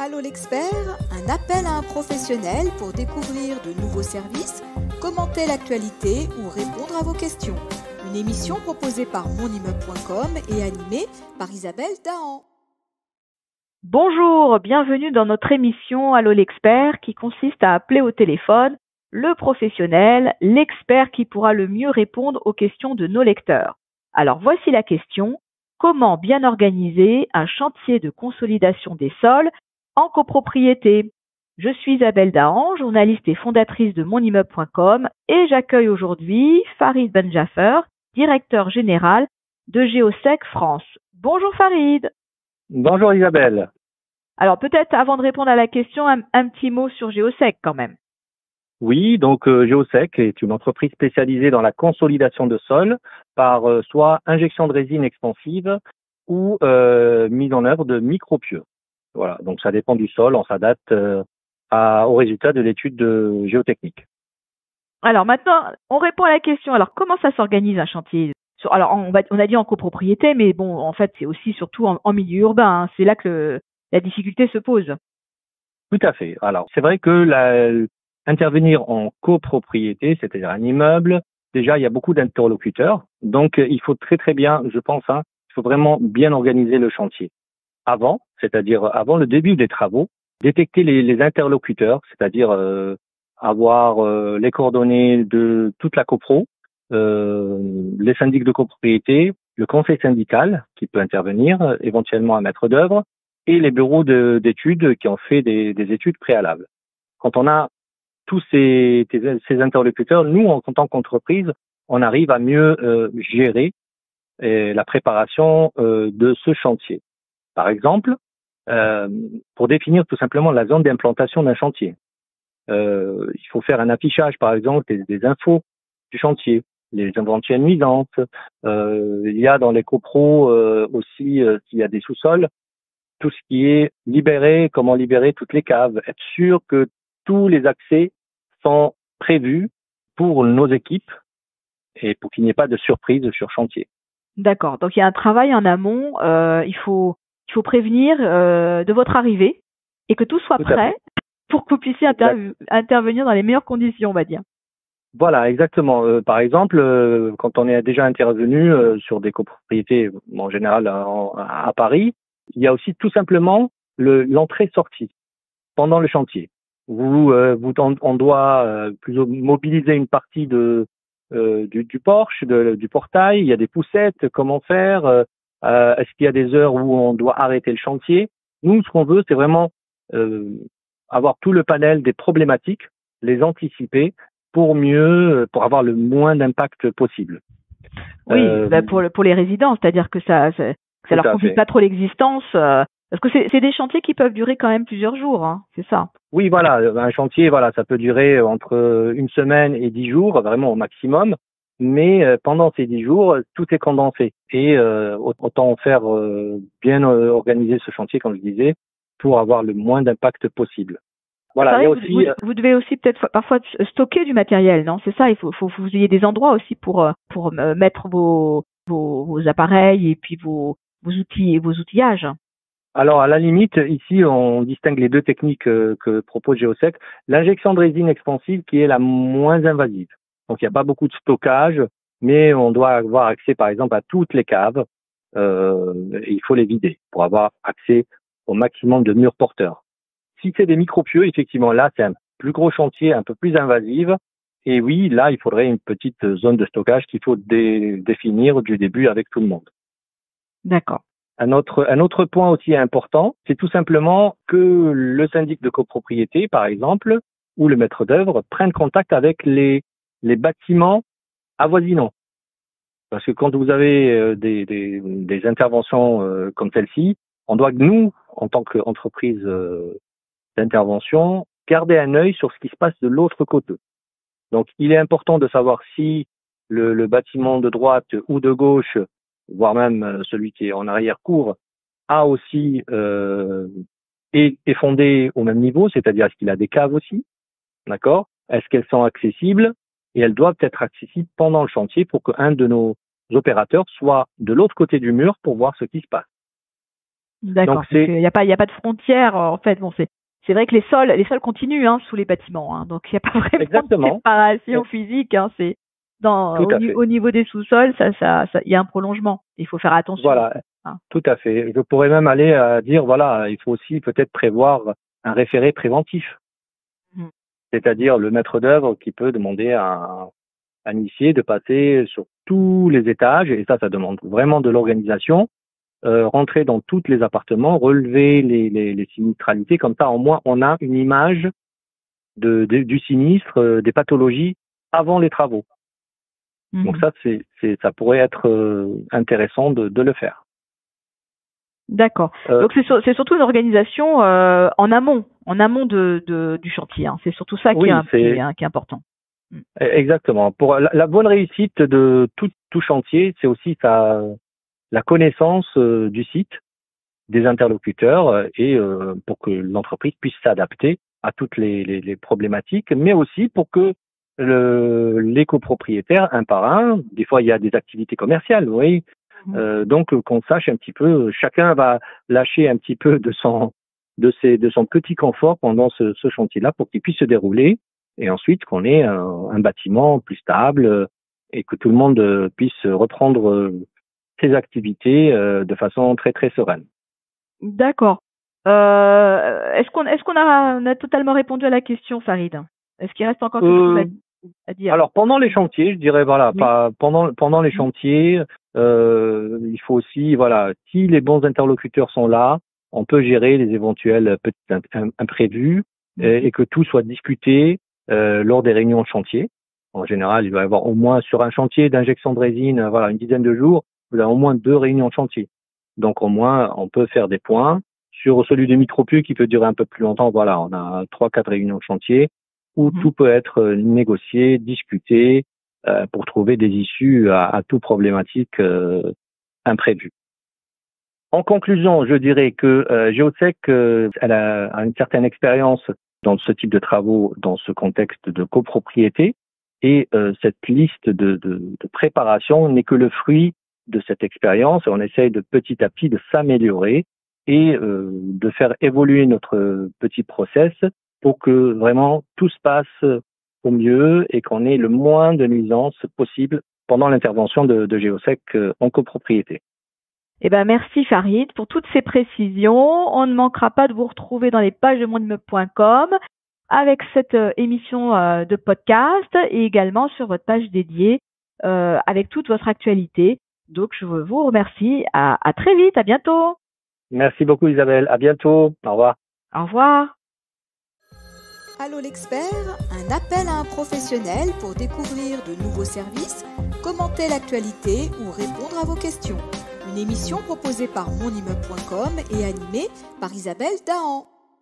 Allô l'expert, un appel à un professionnel pour découvrir de nouveaux services, commenter l'actualité ou répondre à vos questions. Une émission proposée par monimmeuble.com et animée par Isabelle Dahan. Bonjour, bienvenue dans notre émission Allô l'expert qui consiste à appeler au téléphone le professionnel, l'expert qui pourra le mieux répondre aux questions de nos lecteurs. Alors voici la question, comment bien organiser un chantier de consolidation des sols en copropriété? Je suis Isabelle Dahan, journaliste et fondatrice de monimmeuble.com et j'accueille aujourd'hui Farid Benjaffer, directeur général de Géosec France. Bonjour Farid. Bonjour Isabelle. Alors peut-être avant de répondre à la question, un petit mot sur Géosec quand même. Oui, donc Géosec est une entreprise spécialisée dans la consolidation de sol par soit injection de résine expansive ou mise en œuvre de micropieux. Voilà, donc ça dépend du sol, on s'adapte au résultat de l'étude géotechnique. Alors maintenant, on répond à la question. Alors comment ça s'organise un chantier? Alors on a dit en copropriété, mais bon, en fait c'est aussi surtout en milieu urbain, hein. C'est là que la difficulté se pose. Tout à fait. Alors c'est vrai que intervenir en copropriété, c'est-à-dire un immeuble, déjà il y a beaucoup d'interlocuteurs, donc il faut très bien, je pense, il faut vraiment bien organiser le chantier. Avant, c'est-à-dire avant le début des travaux, détecter les interlocuteurs, c'est-à-dire avoir les coordonnées de toute la copro, les syndics de copropriété, le conseil syndical qui peut intervenir, éventuellement un maître d'œuvre, et les bureaux d'études qui ont fait des études préalables. Quand on a tous ces interlocuteurs, nous, en tant qu'entreprise, on arrive à mieux gérer la préparation de ce chantier. Par exemple, pour définir tout simplement la zone d'implantation d'un chantier, il faut faire un affichage, par exemple, des infos du chantier, les éventuelles nuisances. Il y a dans les copros aussi, s'il y a des sous-sols, tout ce qui est libéré, comment libérer toutes les caves, être sûr que tous les accès sont prévus pour nos équipes et pour qu'il n'y ait pas de surprise sur chantier. D'accord. Donc il y a un travail en amont. Il faut prévenir de votre arrivée et que tout soit prêt pour que vous puissiez intervenir dans les meilleures conditions, on va dire. Voilà, exactement. Par exemple, quand on est déjà intervenu sur des copropriétés, en général à Paris, il y a aussi tout simplement l'entrée-sortie pendant le chantier. On doit plutôt mobiliser une partie du porche, du portail. Il y a des poussettes, comment faire? Est-ce qu'il y a des heures où on doit arrêter le chantier? Nous, ce qu'on veut, c'est vraiment avoir tout le panel des problématiques, les anticiper pour avoir le moins d'impact possible. Oui, pour les résidents, c'est-à-dire que ça leur complique pas trop l'existence. Parce que c'est des chantiers qui peuvent durer quand même plusieurs jours, hein, c'est ça? Oui, voilà, un chantier, voilà, ça peut durer entre une semaine et 10 jours, vraiment au maximum. Mais pendant ces 10 jours, tout est condensé. Et autant faire bien organiser ce chantier, comme je disais, pour avoir le moins d'impact possible. Voilà, il y a aussi, vous devez aussi peut-être parfois stocker du matériel, non? C'est ça, il faut que vous ayez des endroits aussi pour mettre vos appareils et puis vos outils et vos outillages. Alors, à la limite, ici, on distingue les deux techniques que propose Géosec. L'injection de résine expansive qui est la moins invasive. Donc, il n'y a pas beaucoup de stockage, mais on doit avoir accès, par exemple, à toutes les caves. Et il faut les vider pour avoir accès au maximum de murs porteurs. Si c'est des micropieux, effectivement, là, c'est un plus gros chantier, un peu plus invasive. Et oui, là, il faudrait une petite zone de stockage qu'il faut définir du début avec tout le monde. D'accord. Un autre point aussi important, c'est tout simplement que le syndic de copropriété, par exemple, ou le maître d'œuvre prennent contact avec les bâtiments avoisinants. Parce que quand vous avez des interventions comme celle-ci, on doit, nous, en tant qu'entreprise d'intervention, garder un œil sur ce qui se passe de l'autre côté. Donc, il est important de savoir si le bâtiment de droite ou de gauche, voire même celui qui est en arrière-cour, a aussi est fondé au même niveau, c'est-à-dire est-ce qu'il a des caves aussi, d'accord? Est-ce qu'elles sont accessibles? Et elles doivent être accessibles pendant le chantier pour qu'un de nos opérateurs soit de l'autre côté du mur pour voir ce qui se passe. D'accord. Donc Il n'y a pas de frontière en fait. Bon, c'est vrai que les sols continuent sous les bâtiments, donc il n'y a pas vraiment exactement, de séparation physique. C'est tout à fait. au niveau des sous-sols, il y a un prolongement. Il faut faire attention. Voilà, tout à fait. Je pourrais même aller à dire, voilà, il faut aussi peut-être prévoir un référé préventif. C'est-à-dire le maître d'œuvre qui peut demander à un initié de passer sur tous les étages, et ça demande vraiment de l'organisation, rentrer dans tous les appartements, relever les sinistralités, comme ça au moins on a une image du sinistre, des pathologies avant les travaux. Donc ça, ça pourrait être intéressant de le faire. D'accord. Donc c'est surtout une organisation en amont du chantier. C'est surtout ça qui est important. Exactement. Pour la bonne réussite de tout chantier, c'est aussi la connaissance du site, des interlocuteurs, et pour que l'entreprise puisse s'adapter à toutes les problématiques, mais aussi pour que les copropriétaires, un par un, des fois il y a des activités commerciales, vous voyez, donc qu'on sache un petit peu, chacun va lâcher un petit peu de son petit confort pendant ce chantier-là pour qu'il puisse se dérouler, et ensuite qu'on ait un bâtiment plus stable et que tout le monde puisse reprendre ses activités de façon très très sereine. D'accord. Est-ce qu'on a totalement répondu à la question, Farid? Est-ce qu'il reste encore quelque chose à dire? Alors pendant les chantiers, je dirais pendant les chantiers, il faut aussi si les bons interlocuteurs sont là, on peut gérer les éventuels petits imprévus et que tout soit discuté lors des réunions de chantier. En général, il va y avoir au moins sur un chantier d'injection de résine, une dizaine de jours, vous avez au moins 2 réunions de chantier. Donc au moins, on peut faire des points. Sur celui de micropu qui peut durer un peu plus longtemps, on a 3-4 réunions de chantier où tout peut être négocié, discuté pour trouver des issues à toute problématique imprévue. En conclusion, je dirais que Geosec elle a une certaine expérience dans ce type de travaux, dans ce contexte de copropriété, et cette liste de préparation n'est que le fruit de cette expérience, et on essaye de petit à petit de s'améliorer et de faire évoluer notre petit process pour que vraiment tout se passe au mieux et qu'on ait le moins de nuisances possible pendant l'intervention de Geosec en copropriété. Merci Farid pour toutes ces précisions. On ne manquera pas de vous retrouver dans les pages de monimmeuble.com avec cette émission de podcast et également sur votre page dédiée avec toute votre actualité. Donc je vous remercie. À très vite, à bientôt. Merci beaucoup Isabelle, à bientôt. Au revoir. Au revoir. Allô l'expert, un appel à un professionnel pour découvrir de nouveaux services, commenter l'actualité ou répondre à vos questions. Une émission proposée par monimmeuble.com et animée par Isabelle Dahan.